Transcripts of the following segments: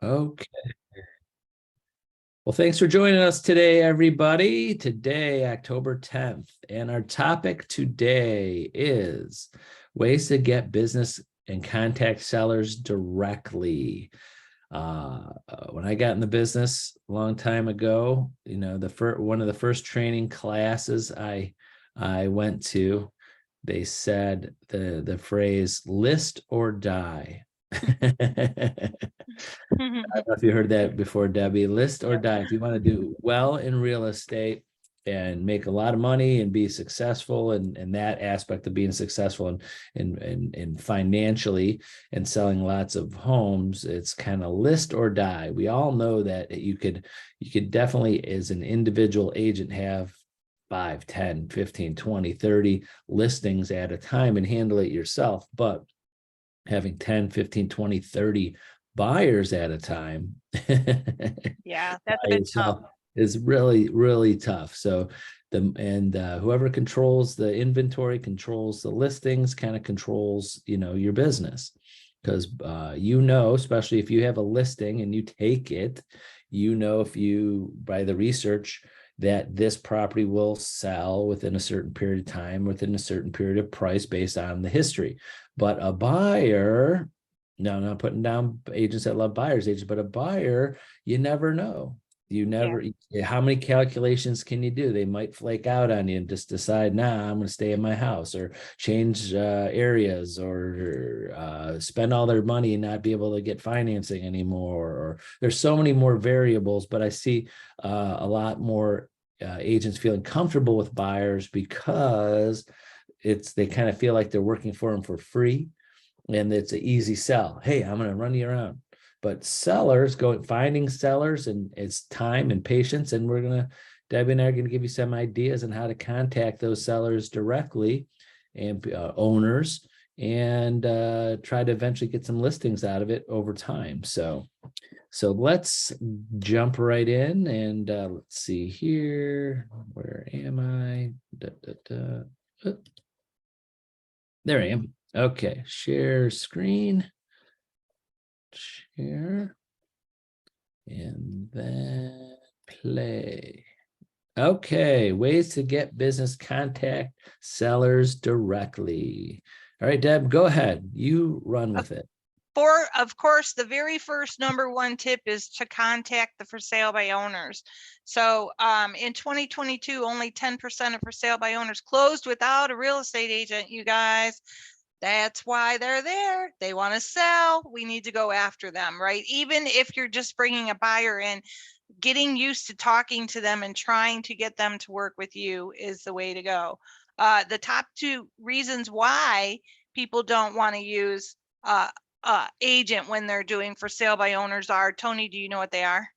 Okay. Well, thanks for joining us today, everybody. Today, October 10th, and our topic today is ways to get business and contact sellers directly. When I got in the business a long time ago, one of the first training classes I went to, they said the phrase "list or die." I don't know if you heard that before, Debbie. List or die. If you want to do well in real estate and make a lot of money and be successful, and that aspect of being successful and financially and selling lots of homes, it's kind of list or die. We all know that you could definitely, as an individual agent, have 5, 10, 15, 20, 30 listings at a time and handle it yourself. But having 10, 15, 20, 30 buyers at a time Yeah, that's a by bit tough. yourself is really, really tough. So whoever controls the inventory, controls the listings, kind of controls, your business. Because especially if you have a listing and you take it, if you, by the research, that this property will sell within a certain period of time, within a certain period of price based on the history. But a buyer, no, I'm not putting down agents that love buyers agents, but a buyer, you never know. You Yeah. never, how many calculations can you do? They might flake out on you and just decide, nah, I'm going to stay in my house, or change areas, or spend all their money and not be able to get financing anymore. Or there's so many more variables, but I see a lot more agents feeling comfortable with buyers because they kind of feel like they're working for them for free, and it's an easy sell. Hey, I'm going to run you around. But finding sellers, and it's time and patience. And Debbie and I are going to give you some ideas on how to contact those sellers directly, and owners, and try to eventually get some listings out of it over time. So let's jump right in, and let's see here. Where am I? Da, da, da. Oh, there I am. Okay, share screen. Share. And then play. Okay, ways to get business contact sellers directly. All right, Deb, go ahead. You run with it. Of course, the very first number one tip is to contact the for sale by owners. So in 2022, only 10% of for sale by owners closed without a real estate agent, you guys. That's why they're there. They want to sell. We need to go after them, right? Even if you're just bringing a buyer in, getting used to talking to them and trying to get them to work with you is the way to go. The top two reasons why people don't want to use agent when they're doing for sale by owners are, Tony, do you know what they are?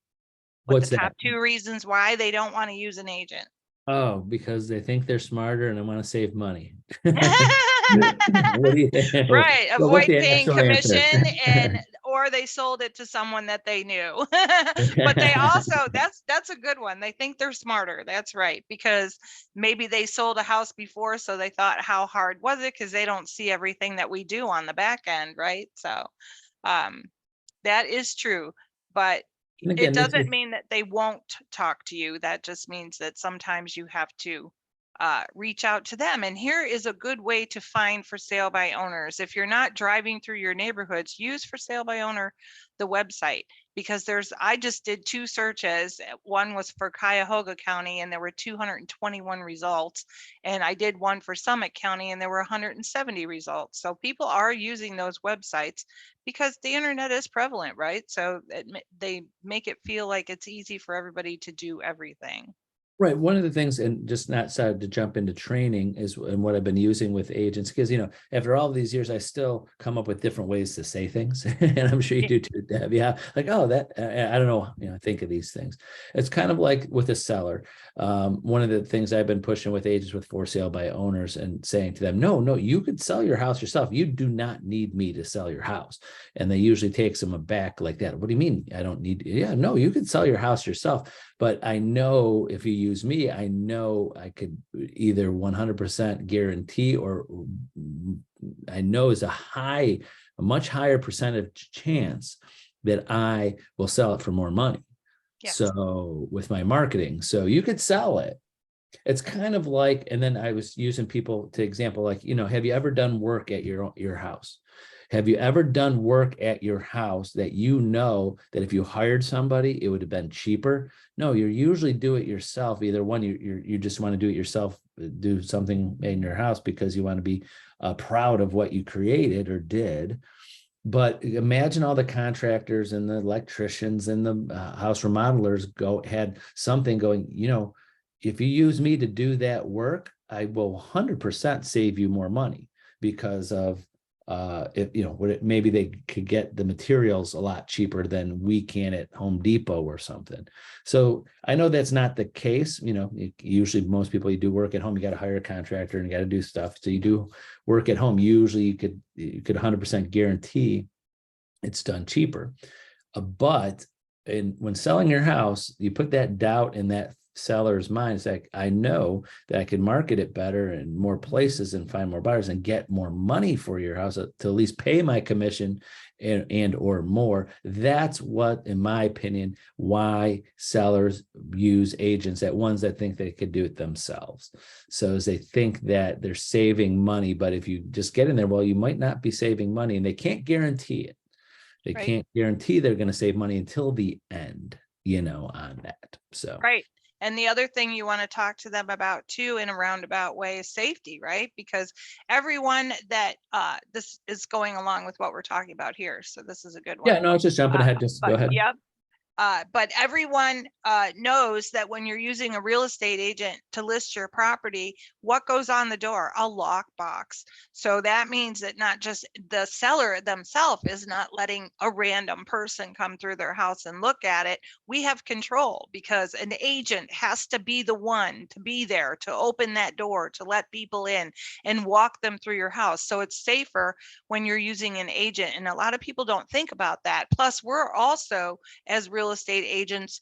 What the What's that? top two reasons why they don't want to use an agent? Oh, because they think they're smarter and they want to save money. What do you think? Well, Right, what's avoid the paying actual answer? commission, or they sold it to someone that they knew. But they also, that's a good one. They think they're smarter. That's right, because maybe they sold a house before, so they thought, how hard was it? Because they don't see everything that we do on the back end, right? So um that is true, but And it again, this is doesn't mean that they won't talk to you. That just means that sometimes you have to reach out to them. And here is a good way to find for sale by owners. If you're not driving through your neighborhoods, use for sale by owner, the website, because I just did 2 searches. One was for Cuyahoga County and there were 221 results. And I did one for Summit County and there were 170 results. So people are using those websites because the internet is prevalent, right? So they make it feel like it's easy for everybody to do everything. right. One of the things, and just not sad to jump into training, and what I've been using with agents, because after all these years, I still come up with different ways to say things, and I'm sure you do too, Deb. Yeah, like, oh, that I don't know, think of these things. It's kind of like with a seller. One of the things I've been pushing with agents with for sale by owners, and saying to them, no, you could sell your house yourself. You do not need me to sell your house. And they usually takes them aback like that. What do you mean? I don't need? Yeah, no, you could sell your house yourself. But I know if you use me, I know I could either 100% guarantee, or I know is a much higher percentage chance that I will sell it for more money. Yes. So with my marketing, so you could sell it. It's kind of like, and then I was using people to example, like, have you ever done work at your house? Have you ever done work at your house that that if you hired somebody, it would have been cheaper? No, you usually do it yourself. Either one, you just want to do it yourself, do something in your house because you want to be proud of what you created or did. But imagine all the contractors and the electricians and the house remodelers had something going, if you use me to do that work, I will 100% save you more money because of maybe they could get the materials a lot cheaper than we can at Home Depot or something. So I know that's not the case. Usually most people, you do work at home, you got to hire a contractor and you got to do stuff. So you do work at home. Usually you could 100% guarantee it's done cheaper. But when selling your house, you put that doubt in that seller's mind. It's like, I know that I can market it better in more places and find more buyers and get more money for your house to at least pay my commission and or more. That's what, in my opinion, why sellers use agents, at ones that think they could do it themselves. So as they think that they're saving money, but if you just get in there, well, you might not be saving money, and they can't guarantee it. They Right. can't guarantee they're going to save money until the end, on that. So, Right. And the other thing you want to talk to them about too, in a roundabout way, is safety, right? Because everyone that this is going along with what we're talking about here. So this is a good one. yeah, no, it's just jumping ahead. Just go But ahead. yep. But everyone knows that when you're using a real estate agent to list your property, what goes on the door? A lockbox. So that means that not just the seller themselves is not letting a random person come through their house and look at it. We have control because an agent has to be the one to be there to open that door, to let people in and walk them through your house. So it's safer when you're using an agent. And a lot of people don't think about that. Plus, we're also, as real estate agents,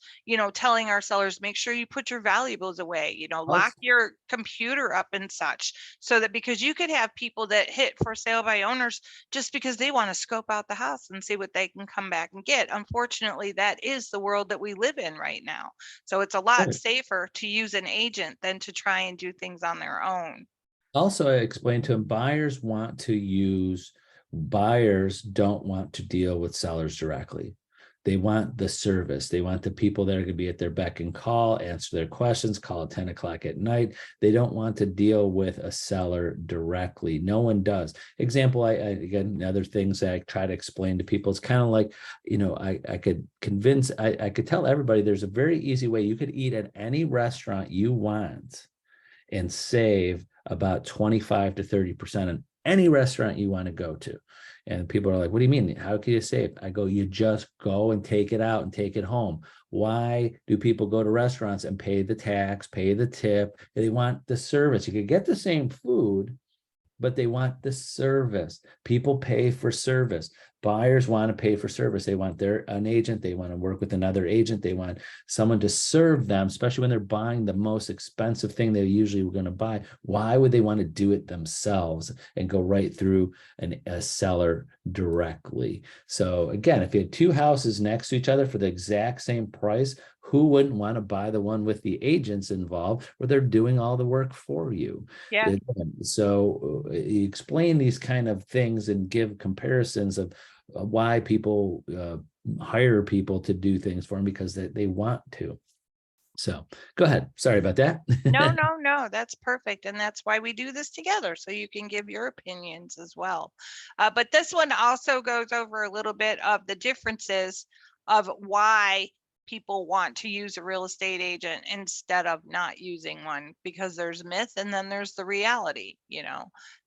telling our sellers, make sure you put your valuables away, lock your computer up and such, so that, because you could have people that hit for sale by owners just because they want to scope out the house and see what they can come back and get. Unfortunately, that is the world that we live in right now. So it's a lot safer to use an agent than to try and do things on their own. Also, I explained to them, buyers don't want to deal with sellers directly. They want the service. They want the people that are going to be at their beck and call, answer their questions, call at 10 o'clock at night. They don't want to deal with a seller directly. No one does. Example, again, other things that I try to explain to people, it's kind of like, I could tell everybody there's a very easy way. You could eat at any restaurant you want and save about 25 to 30% on any restaurant you want to go to. And people are like, what do you mean? How can you save? I go, you just go and take it out and take it home. Why do people go to restaurants and pay the tax, pay the tip? They want the service. You could get the same food, but they want the service. People pay for service. Buyers want to pay for service. They want an agent. They want to work with another agent. They want someone to serve them, especially when they're buying the most expensive thing they usually were going to buy. Why would they want to do it themselves and go right through a seller directly? So again, if you had two houses next to each other for the exact same price, who wouldn't want to buy the one with the agents involved where they're doing all the work for you? Yeah. So you explain these kind of things and give comparisons of why people hire people to do things for them, because they want to. So go ahead. Sorry about that. No, that's perfect. And that's why we do this together, so you can give your opinions as well. But this one also goes over a little bit of the differences of why people want to use a real estate agent instead of not using one, because there's myth and then there's the reality.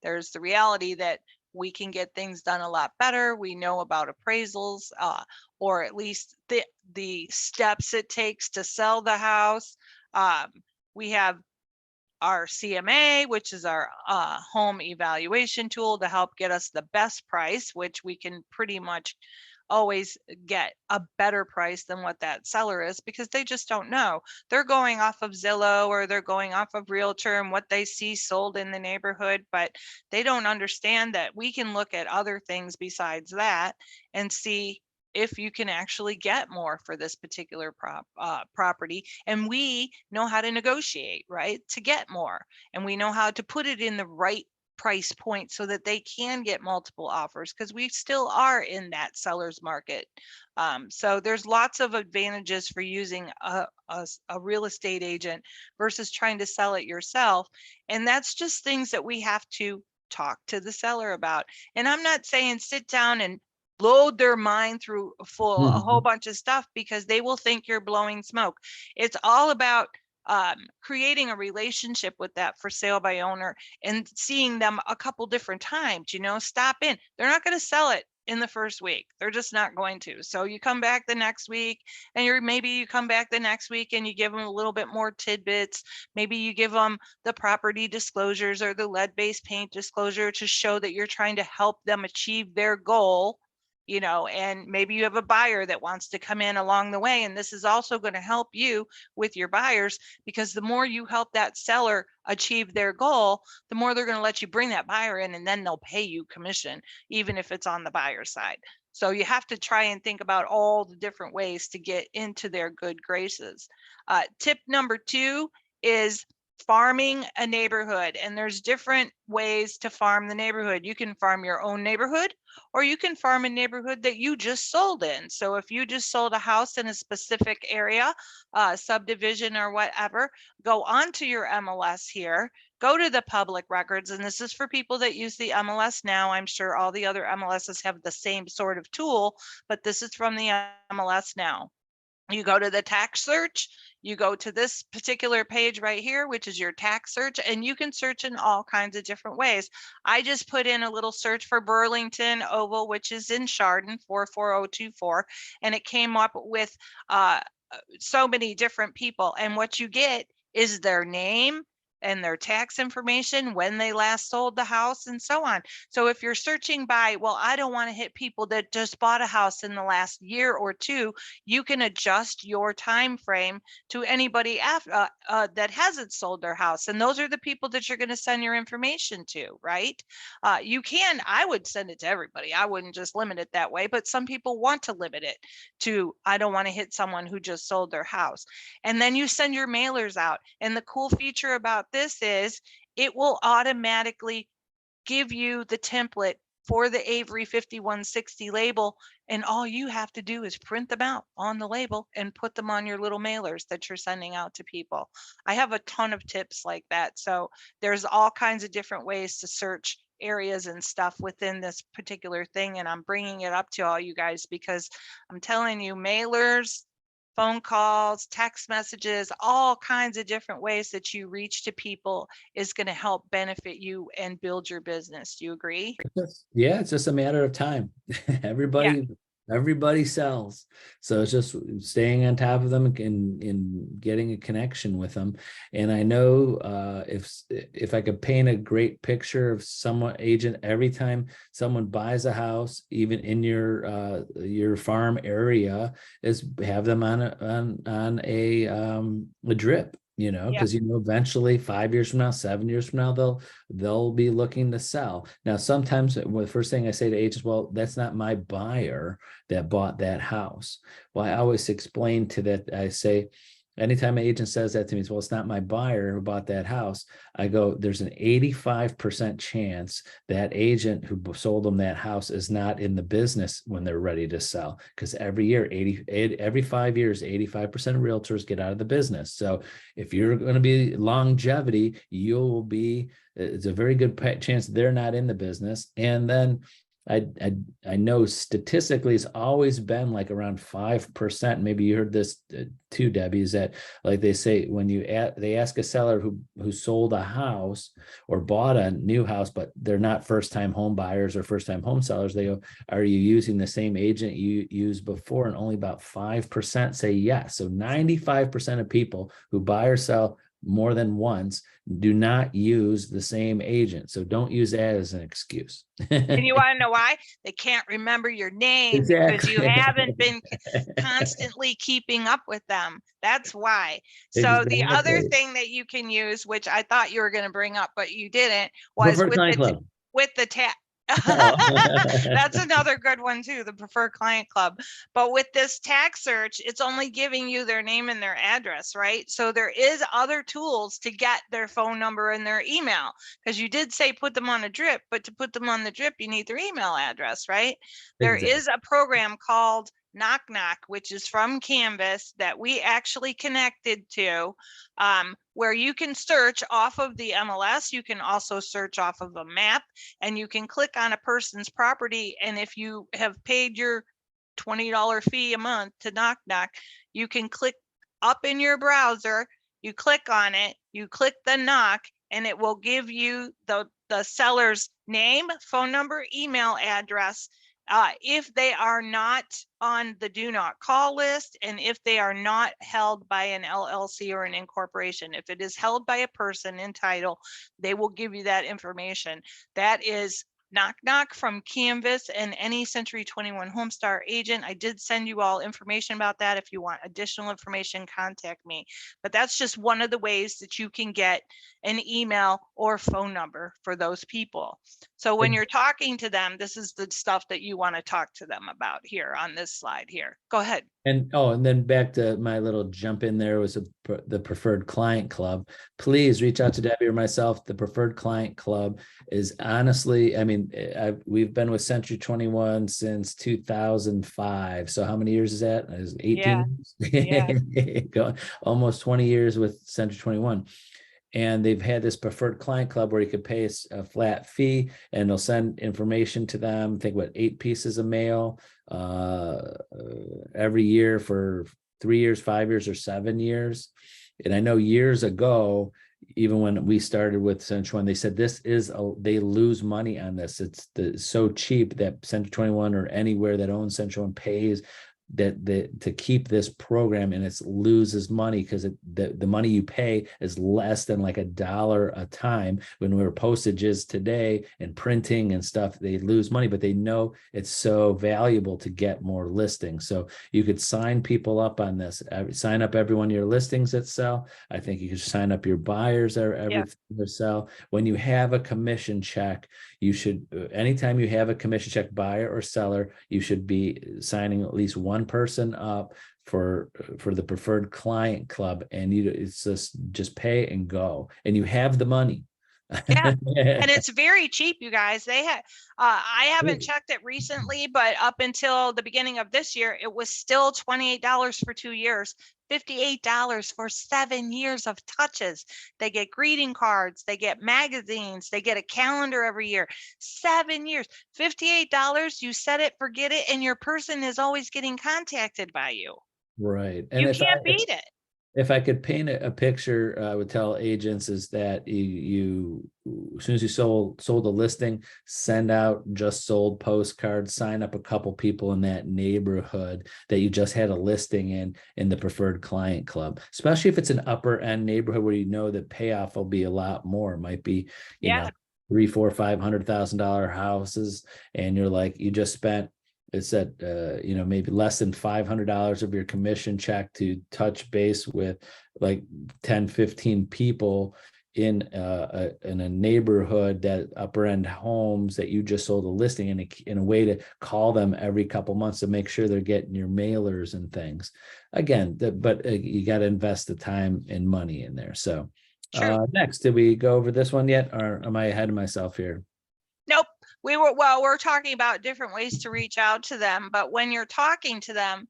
There's the reality that we can get things done a lot better. We know about appraisals, or at least the steps it takes to sell the house. We have our CMA, which is our home evaluation tool to help get us the best price, which we can pretty much always get a better price than what that seller is, because they just don't know. They're going off of Zillow or they're going off of Realtor and what they see sold in the neighborhood, but they don't understand that we can look at other things besides that and see if you can actually get more for this particular property. And we know how to negotiate, right, to get more. And we know how to put it in the right price point so that they can get multiple offers, because we still are in that seller's market. So there's lots of advantages for using a real estate agent versus trying to sell it yourself. And that's just things that we have to talk to the seller about. And I'm not saying sit down and load their mind through a whole bunch of stuff, because they will think you're blowing smoke. It's all about creating a relationship with that for sale by owner and seeing them a couple different times, stop in. They're not going to sell it in the first week. They're just not going to. So you come back the next week, and maybe you come back the next week and you give them a little bit more tidbits. Maybe you give them the property disclosures or the lead-based paint disclosure to show that you're trying to help them achieve their goal. And maybe you have a buyer that wants to come in along the way. And this is also going to help you with your buyers, because the more you help that seller achieve their goal, the more they're going to let you bring that buyer in, and then they'll pay you commission, even if it's on the buyer side. So you have to try and think about all the different ways to get into their good graces. Tip number 2 is farming a neighborhood. And there's different ways to farm the neighborhood. You can farm your own neighborhood, or you can farm a neighborhood that you just sold in. So if you just sold a house in a specific area, subdivision or whatever, go onto your MLS here, go to the public records. And this is for people that use the MLS now. I'm sure all the other MLSs have the same sort of tool, but this is from the MLS now. You go to the tax search, you go to this particular page right here, which is your tax search, and you can search in all kinds of different ways. I just put in a little search for Burlington Oval, which is in Chardon, 44024, and it came up with so many different people. And what you get is their name and their tax information, when they last sold the house, and so on. So if you're searching by, well, I don't want to hit people that just bought a house in the last year or two, you can adjust your time frame to anybody after that hasn't sold their house. And those are the people that you're going to send your information to, right? I would send it to everybody. I wouldn't just limit it that way, but some people want to limit it to, I don't want to hit someone who just sold their house. And then you send your mailers out. And the cool feature about this is it will automatically give you the template for the Avery 5160 label, and all you have to do is print them out on the label and put them on your little mailers that you're sending out to people. I have a ton of tips like that. So there's all kinds of different ways to search areas and stuff within this particular thing, and I'm bringing it up to all you guys because I'm telling you, mailers, phone calls, text messages, all kinds of different ways that you reach to people is going to help benefit you and build your business. Do you agree? Yeah, it's just a matter of time. Everybody sells. So it's just staying on top of them and getting a connection with them. And I know if I could paint a great picture of someone agent, every time someone buys a house, even in your farm area, is have them on a drip. Because eventually 5 years from now, 7 years from now, they'll be looking to sell. Now, sometimes the first thing I say to agents, well, that's not my buyer that bought that house. Well, I always explain to that. I say, anytime an agent says that to me, well, it's not my buyer who bought that house. I go, there's an 85% chance that agent who sold them that house is not in the business when they're ready to sell. Because every 5 years, 85% of realtors get out of the business. So if you're going to be longevity, it's a very good chance they're not in the business. And then I know statistically it's always been like around 5%. Maybe you heard this too, Debbie, is that like they say when they ask a seller who sold a house or bought a new house, but they're not first-time home buyers or first-time home sellers, they go, are you using the same agent you used before? And only about 5% say yes. So 95% of people who buy or sell more than once do not use the same agent. So don't use that as an excuse. And you want to know why? They can't remember your name. Exactly. Because you haven't been constantly keeping up with them. That's why. So the other thing that you can use, which I thought you were going to bring up, but you didn't, was with the Oh. That's another good one too, the preferred client club. But with this tag search, it's only giving you their name and their address, right? So there is other tools to get their phone number and their email, because you did say put them on a drip, but to put them on the drip, you need their email address, right? There Exactly. is a program called Knock Knock, which is from Canvas that we actually connected to, where you can search off of the MLS. You can also search off of a map, and you can click on a person's property. And if you have paid your $20 fee a month to Knock Knock, you can click up in your browser, you click on it, you click the knock, and it will give you the seller's name, phone number, email address. If they are not on the do not call list, and if they are not held by an LLC or an incorporation. If it is held by a person in title, they will give you that information. That is Knock Knock from Canvas and any Century 21 Homestar agent. I did send you all information about that. If you want additional information, contact me. But that's just one of the ways that you can get an email or phone number for those people. So when you're talking to them, this is the stuff that you want to talk to them about here on this slide here. Go ahead. And and then back to my little jump in there was the preferred client club. Please reach out to Debbie or myself. The preferred client club is honestly, I mean, we've been with Century 21 since 2005. So how many years is that? Is 18? Yeah. Going almost 20 years with Century 21. And they've had this preferred client club where you could pay a flat fee and they'll send information to them. Think what, 8 pieces of mail every year for 3 years, 5 years, or 7 years. And I know years ago, even when we started with Century 21, they said they lose money on this. It's so cheap that Century 21 or anywhere that owns Century 21 pays to keep this program, and it loses money because the money you pay is less than like $1 a time. When we were postages today and printing and stuff, they lose money, but they know it's so valuable to get more listings. So you could sign people up on this. Sign up every one of your listings that sell. I think you could sign up your buyers or everything that sell. When you have a commission check, you should, anytime you have a commission check, buyer or seller, you should be signing at least one person up for the preferred client club, and it's just pay and go, and you have the money. Yeah, and it's very cheap, you guys. They had, I haven't checked it recently, but up until the beginning of this year, it was still $28 for 2 years, $58 for 7 years of touches. They get greeting cards, they get magazines, they get a calendar every year. 7 years, $58. You set it, forget it, and your person is always getting contacted by you. Right, and You can't beat it. If I could paint a picture, I would tell agents is that you as soon as you sold a listing, send out just sold postcards, sign up a couple people in that neighborhood that you just had a listing in the preferred client club, especially if it's an upper end neighborhood where you know the payoff will be a lot more. It might be, you know, $300,000, $400,000, $500,000 houses, and you're like, you just spent, it's at maybe less than $500 of your commission check to touch base with like 10, 15 people in a neighborhood that upper end homes that you just sold a listing in a way to call them every couple months to make sure they're getting your mailers and things. Again, but you got to invest the time and money in there. So next, did we go over this one yet, or am I ahead of myself here? Nope. We're talking about different ways to reach out to them, but when you're talking to them,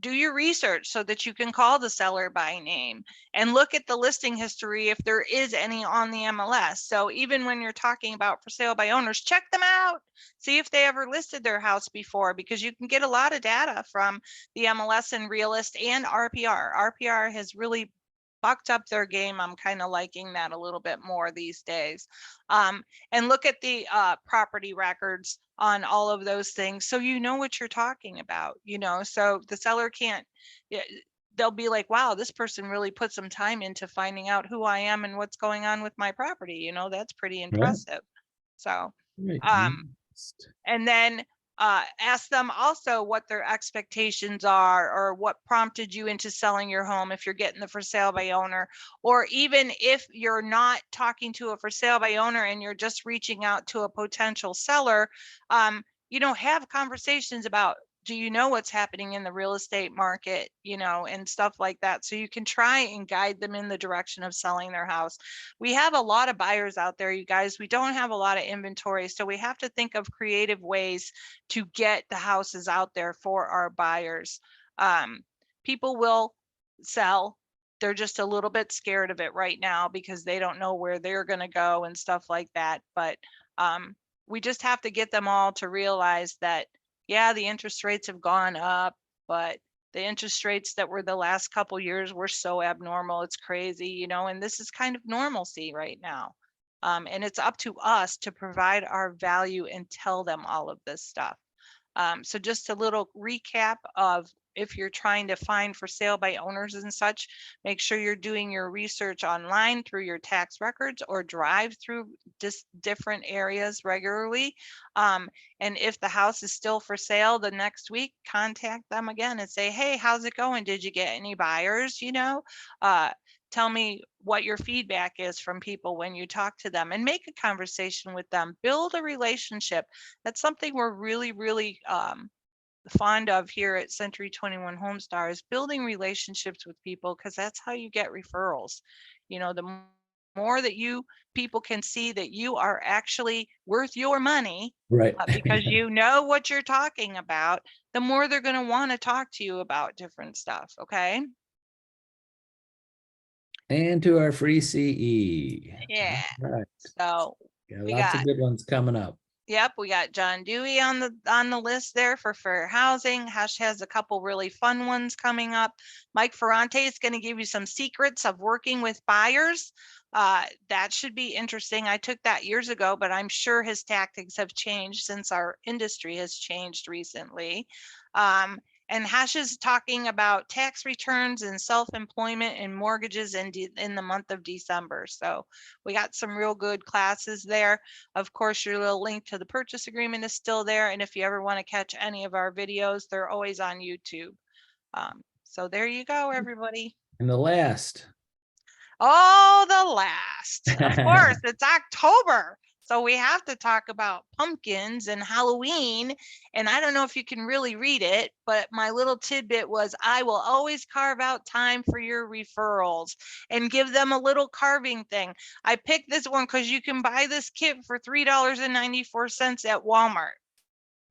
do your research so that you can call the seller by name and look at the listing history if there is any on the MLS. So even when you're talking about for sale by owners, check them out, see if they ever listed their house before, because you can get a lot of data from the MLS and Realist and RPR. RPR has really bucked up their game. I'm kind of liking that a little bit more these days. And look at the property records on all of those things, so you know what you're talking about, so the seller can't, they'll be like, wow, this person really put some time into finding out who I am and what's going on with my property. That's pretty impressive. So, and then Ask them also what their expectations are, or what prompted you into selling your home if you're getting the for sale by owner, or even if you're not talking to a for sale by owner and you're just reaching out to a potential seller, have conversations about, do you know what's happening in the real estate market, and stuff like that. So you can try and guide them in the direction of selling their house. We have a lot of buyers out there, you guys. We don't have a lot of inventory. So we have to think of creative ways to get the houses out there for our buyers. People will sell. They're just a little bit scared of it right now because they don't know where they're going to go and stuff like that. But we just have to get them all to realize that, yeah, the interest rates have gone up, but the interest rates that were the last couple years were so abnormal. It's crazy, and this is kind of normalcy right now. And it's up to us to provide our value and tell them all of this stuff. So just a little recap of, if you're trying to find for sale by owners and such, make sure you're doing your research online through your tax records, or drive through just different areas regularly. And if the house is still for sale the next week, contact them again and say, hey, how's it going? Did you get any buyers? Tell me what your feedback is from people when you talk to them, and make a conversation with them. Build a relationship. That's something we're really, really fond of here at Century 21 Homestars, building relationships with people, because that's how you get referrals. The more that people can see that you are actually worth your money, Right. because you know what you're talking about, the more they're going to want to talk to you about different stuff. Okay. And to our free CE. Yeah. All right. So Got we lots got, of good ones coming up. yep, we got John Dewey on the list there for fair housing. Hush has a couple really fun ones coming up. Mike Ferrante is going to give you some secrets of working with buyers. That should be interesting. I took that years ago, but I'm sure his tactics have changed since our industry has changed recently. And Hash is talking about tax returns and self-employment and mortgages in the month of December. So we got some real good classes there. Of course, your little link to the purchase agreement is still there. And if you ever want to catch any of our videos, they're always on YouTube. So there you go, everybody. And the last. Oh, the last. Of course, it's October. So we have to talk about pumpkins and Halloween. And I don't know if you can really read it, but my little tidbit was, I will always carve out time for your referrals and give them a little carving thing. I picked this one because you can buy this kit for $3.94 at Walmart.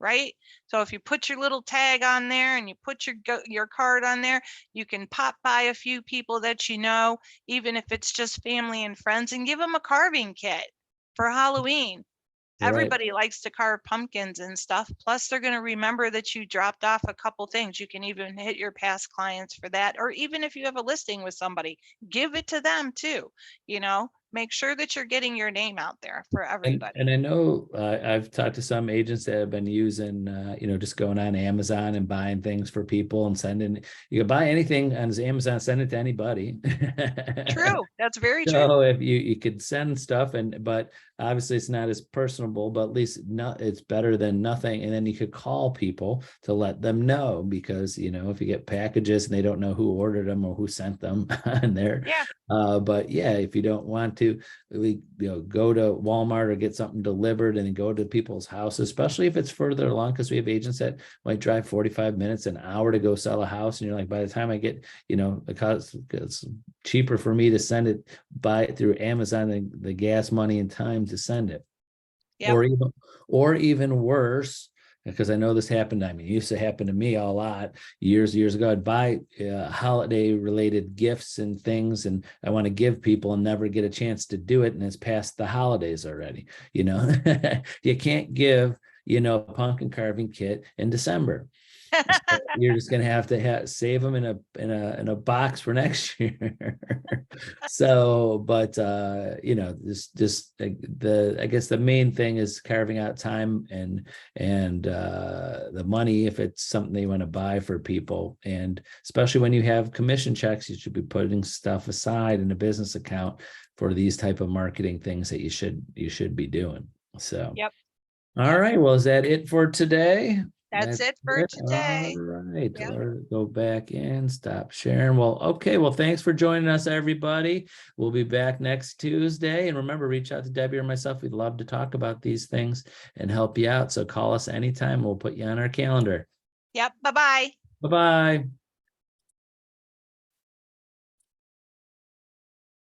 Right? So if you put your little tag on there and you put your card on there, you can pop by a few people that you know, even if it's just family and friends, and give them a carving kit for Halloween. Everybody likes to carve pumpkins and stuff. Plus, they're going to remember that you dropped off a couple things. You can even hit your past clients for that. Or even if you have a listing with somebody, give it to them too. Make sure that you're getting your name out there for everybody. And I know I've talked to some agents that have been using, just going on Amazon and buying things for people and sending. You can buy anything on Amazon, send it to anybody. True. That's very true. So if you could send stuff, but obviously it's not as personable, but at least it's better than nothing. And then you could call people to let them know, because if you get packages and they don't know who ordered them or who sent them on there. Yeah. But yeah, if you don't want to, go to Walmart or get something delivered and then go to people's houses, especially if it's further along, because we have agents that might drive 45 minutes, an hour to go sell a house. And you're like, by the time I get, it's cheaper for me to buy it through Amazon than the gas money and time to send it. Yep. Or even worse, because I know this happened. It used to happen to me a lot years ago. I'd buy holiday related gifts and things, and I want to give people and never get a chance to do it. And it's past the holidays already. You can't give, a pumpkin carving kit in December. So you're just going to have save them in a box for next year. So, but I guess the main thing is carving out time and the money, if it's something they want to buy for people. And especially when you have commission checks, you should be putting stuff aside in a business account for these type of marketing things that you should be doing. So, yep. All right, well, is that it for today? That's it for All today. right, Yep. Laura, go back in, stop sharing. Well, okay, well, thanks for joining us, everybody. We'll be back next Tuesday. And remember, reach out to Debbie or myself. We'd love to talk about these things and help you out. So call us anytime. We'll put you on our calendar. Yep. Bye-bye. Bye-bye.